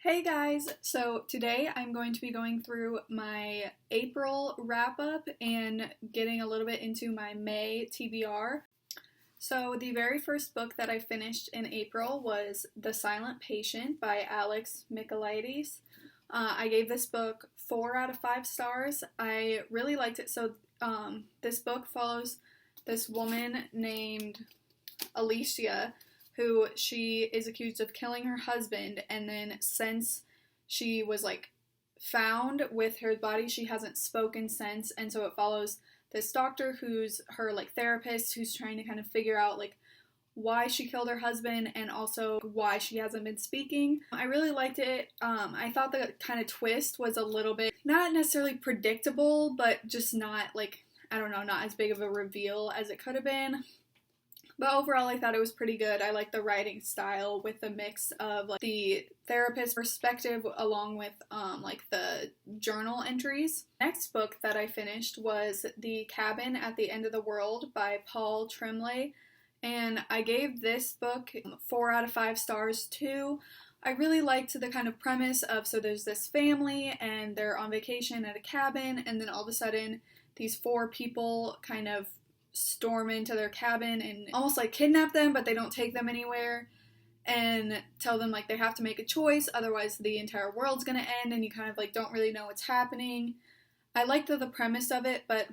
Hey guys! So today I'm going to be going through my April wrap-up and getting a little bit into my May TBR. So the very first book that I finished in April was The Silent Patient by Alex Michaelides. I gave this book 4 out of 5 stars. I really liked it. So this book follows this woman named Alicia, who she is accused of killing her husband, and then since she was found with her body, she hasn't spoken since, and so it follows this doctor who's her therapist, who's trying to kind of figure out why she killed her husband and also why she hasn't been speaking. I really liked it. I thought the kind of twist was a little bit not necessarily predictable, but just not I don't know, not as big of a reveal as it could have been. But overall, I thought it was pretty good. I like the writing style with the mix of the therapist perspective along with the journal entries. Next book that I finished was The Cabin at the End of the World by Paul Tremblay, and I gave this book 4 out of 5 stars too. I really liked the kind of premise of, so there's this family and they're on vacation at a cabin, and then all of a sudden these 4 people kind of storm into their cabin and almost kidnap them, but they don't take them anywhere and tell them they have to make a choice, otherwise the entire world's gonna end, and you kind of don't really know what's happening. I liked the premise of it, but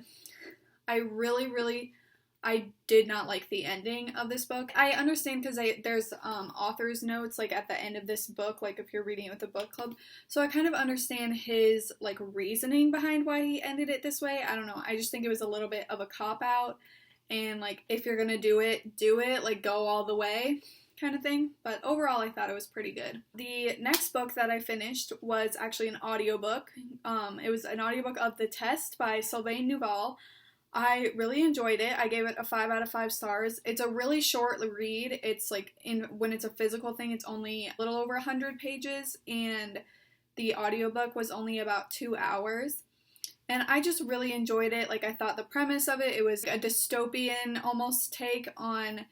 I did not like the ending of this book. I understand because there's author's notes at the end of this book, if you're reading it with a book club, so I kind of understand his reasoning behind why he ended it this way. I don't know, I just think it was a little bit of a cop-out, and if you're gonna do it, go all the way kind of thing. But overall, I thought it was pretty good. The next book that I finished was actually an audiobook. It was an audiobook of The Test by Sylvain Neuval. I really enjoyed it. I gave it a 5 out of 5 stars. It's a really short read. It's when it's a physical thing, it's only a little over 100 pages, and the audiobook was only about 2 hours. And I just really enjoyed it. I thought the premise of it was a dystopian almost take on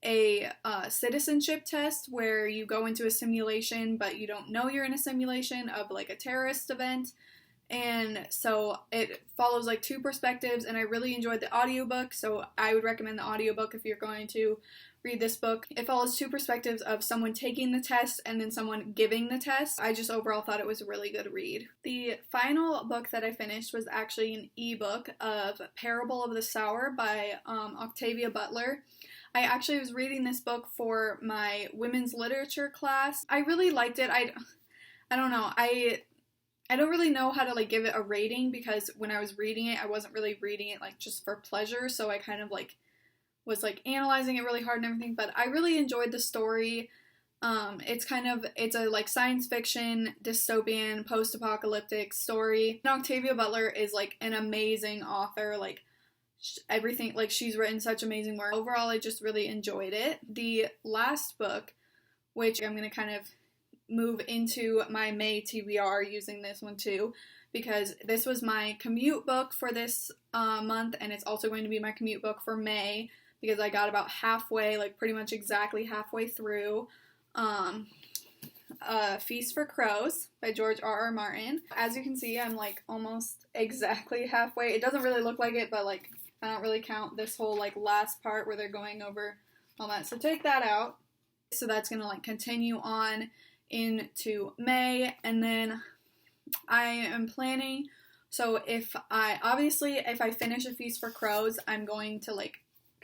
a citizenship test where you go into a simulation, but you don't know you're in a simulation of a terrorist event. And so it follows 2 perspectives, and I really enjoyed the audiobook, so I would recommend the audiobook if you're going to read this book. It follows 2 perspectives of someone taking the test and then someone giving the test. I just overall thought it was a really good read. The final book that I finished was actually an ebook of Parable of the Sower by Octavia Butler. I actually was reading this book for my women's literature class. I really liked it. I don't know. I don't really know how to give it a rating, because when I was reading it, I wasn't really reading it just for pleasure, so I kind of was analyzing it really hard and everything, but I really enjoyed the story. It's a science fiction, dystopian, post-apocalyptic story. And Octavia Butler is an amazing author, everything, she's written such amazing work. Overall, I just really enjoyed it. The last book, which I'm going to kind of move into my May TBR using this one too, because this was my commute book for this month, and it's also going to be my commute book for May, because I got about halfway, pretty much exactly halfway through Feast for Crows by George R.R. Martin. As you can see, I'm almost exactly halfway. It doesn't really look like it, but I don't really count this whole last part where they're going over all that, so take that out. So that's gonna continue on into May, and then I am planning, so if I finish A Feast for Crows, I'm going to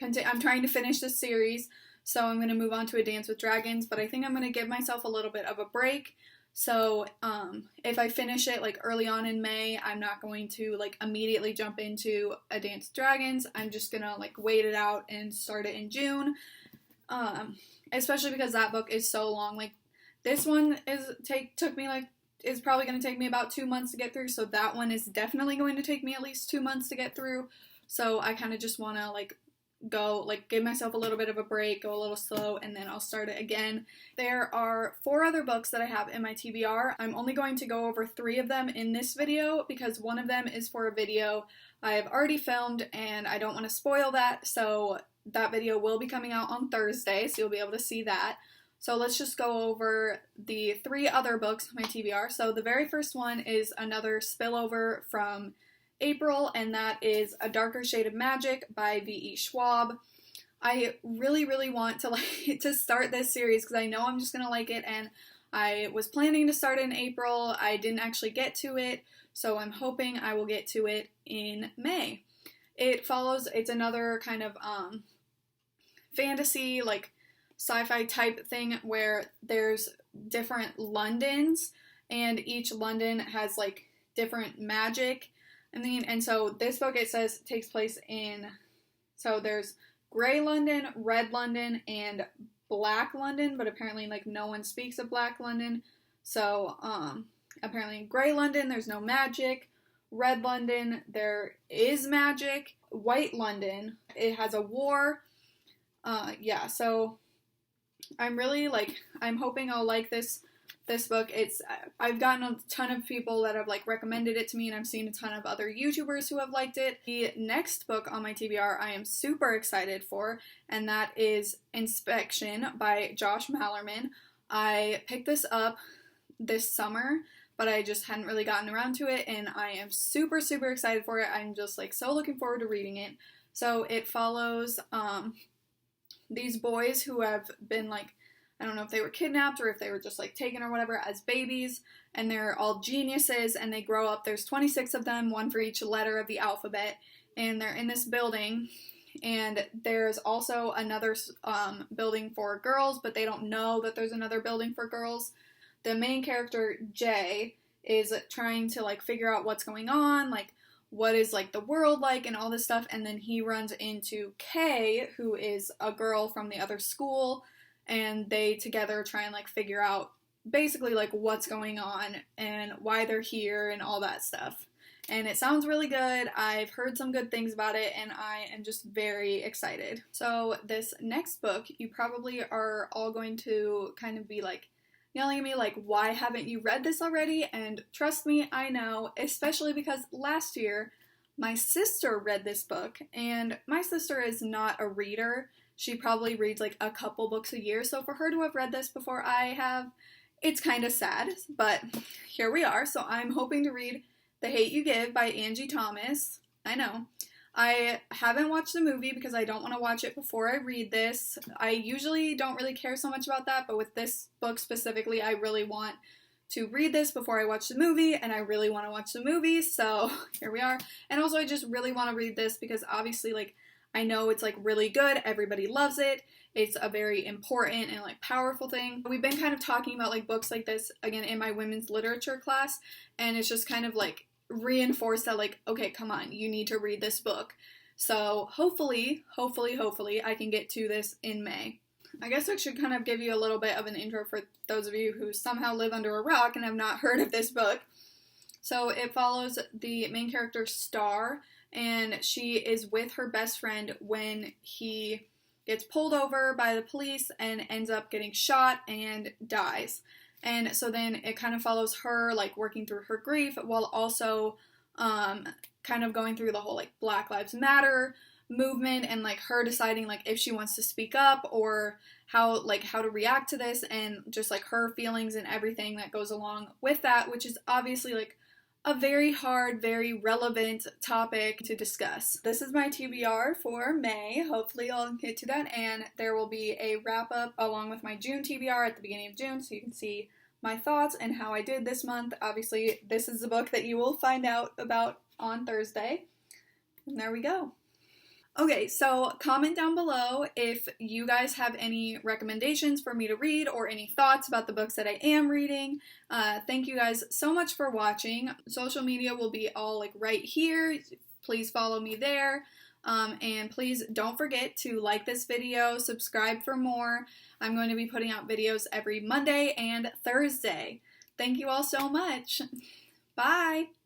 I'm trying to finish this series, so I'm going to move on to A Dance with Dragons, but I think I'm going to give myself a little bit of a break. So if I finish it early on in May, I'm not going to immediately jump into A Dance with Dragons. I'm just gonna wait it out and start it in June, especially because that book is so long. This one is probably going to take me about 2 months to get through, so that one is definitely going to take me at least 2 months to get through, so I kind of just want to go, give myself a little bit of a break, go a little slow, and then I'll start it again. There are 4 other books that I have in my TBR. I'm only going to go over 3 of them in this video, because one of them is for a video I have already filmed, and I don't want to spoil that, so that video will be coming out on Thursday, so you'll be able to see that. So let's just go over the 3 other books on my TBR. So the very first one is another spillover from April, and that is A Darker Shade of Magic by V.E. Schwab. I really, really want to to start this series because I know I'm just going to like it, and I was planning to start in April. I didn't actually get to it, so I'm hoping I will get to it in May. It's another kind of fantasy, like sci-fi type thing where there's different Londons, and each London has like different magic. And so this book, it says, takes place so there's Grey London, Red London, and Black London, but apparently like no one speaks of Black London. So apparently in Grey London there's no magic. Red London there is magic. White London, it has a war. So I'm hoping I'll like this book. I've gotten a ton of people that have like recommended it to me, and I've seen a ton of other YouTubers who have liked it. The next book on my TBR I am super excited for, and that is Inspection by Josh Malerman. I picked this up this summer, but I just hadn't really gotten around to it, and I am super, super excited for it. I'm just like so looking forward to reading it. So it follows these boys who have been like, I don't know if they were kidnapped or if they were just like taken or whatever as babies, and they're all geniuses, and they grow up. There's 26 of them, one for each letter of the alphabet, and they're in this building, and there's also another building for girls, but they don't know that there's another building for girls. The main character, Jay, is trying to like figure out what's going on, like what is like the world like and all this stuff, and then he runs into Kay, who is a girl from the other school, and they together try and like figure out basically like what's going on and why they're here and all that stuff. And it sounds really good. I've heard some good things about it, and I am just very excited. So this next book, you probably are all going to kind of be like yelling at me like, why haven't you read this already? And trust me, I know, especially because last year my sister read this book, and my sister is not a reader. She probably reads like a couple books a year, so for her to have read this before I have, it's kind of sad, but here we are. So I'm hoping to read The Hate You Give by Angie Thomas. I know. I haven't watched the movie because I don't want to watch it before I read this. I usually don't really care so much about that, but with this book specifically, I really want to read this before I watch the movie, and I really want to watch the movie, so here we are. And also I just really want to read this because obviously like I know it's like really good, everybody loves it, it's a very important and like powerful thing. We've been kind of talking about like books like this again in my women's literature class, and it's just kind of like reinforced that like, okay, come on, you need to read this book. So hopefully I can get to this in May. I guess I should kind of give you a little bit of an intro for those of you who somehow live under a rock and have not heard of this book. So it follows the main character, Star, and she is with her best friend when he gets pulled over by the police and ends up getting shot and dies. And so then it kind of follows her like working through her grief while also kind of going through the whole like Black Lives Matter movement, and like her deciding like if she wants to speak up or how to react to this, and just like her feelings and everything that goes along with that, which is obviously like a very hard, very relevant topic to discuss. This is my TBR for May. Hopefully I'll get to that, and there will be a wrap-up along with my June TBR at the beginning of June, so you can see my thoughts and how I did this month. Obviously, this is the book that you will find out about on Thursday. And there we go. Okay, so comment down below if you guys have any recommendations for me to read or any thoughts about the books that I am reading. Thank you guys so much for watching. Social media will be all like right here. Please follow me there. And please don't forget to like this video, subscribe for more. I'm going to be putting out videos every Monday and Thursday. Thank you all so much. Bye!